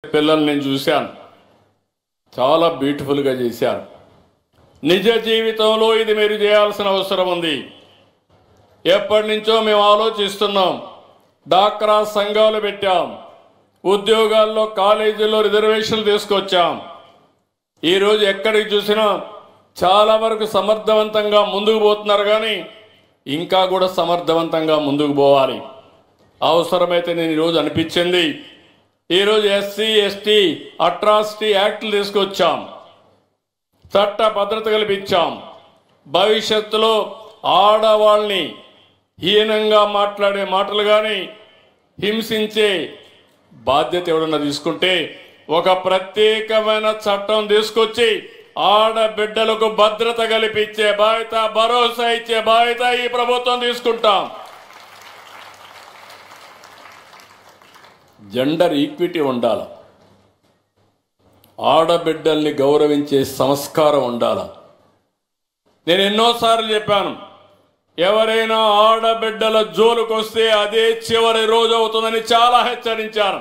పిల్లల్ని నేను చూశాను, చాలా బ్యూటిఫుల్గా చేశారు. నిజ జీవితంలో ఇది మీరు చేయాల్సిన అవసరం ఉంది. ఎప్పటి నుంచో మేము ఆలోచిస్తున్నాం. డాక్రా సంఘాలు పెట్టాం, ఉద్యోగాల్లో కాలేజీల్లో రిజర్వేషన్లు తీసుకొచ్చాం. ఈరోజు ఎక్కడికి చూసినా చాలా వరకు సమర్థవంతంగా ముందుకు పోతున్నారు, కానీ ఇంకా కూడా సమర్థవంతంగా ముందుకు పోవాలి. అవసరమైతే నేను ఈరోజు అనిపించింది, ఈరోజు ఎస్సీ ఎస్టీ అట్రాసిటీ యాక్ట్లు తీసుకొచ్చాం, చట్ట భద్రత కల్పించాం. భవిష్యత్తులో ఆడవాళ్ళని హీనంగా మాట్లాడే మాటలు కానీ హింసించే బాధ్యత ఎవరన్నా తీసుకుంటే ఒక ప్రత్యేకమైన చట్టం తీసుకొచ్చి ఆడబిడ్డలకు భద్రత కల్పించే బాధ్యత, భరోసా ఇచ్చే బాధ్యత ఈ ప్రభుత్వం తీసుకుంటాం. జెండర్ ఈక్విటీ ఉండాలి, ఆడబిడ్డల్ని గౌరవించే సంస్కారం ఉండాలి. నేను ఎన్నోసార్లు చెప్పాను, ఎవరైనా ఆడబిడ్డల జోలుకొస్తే అదే చివరి రోజు అవుతుందని చాలా హెచ్చరించాను.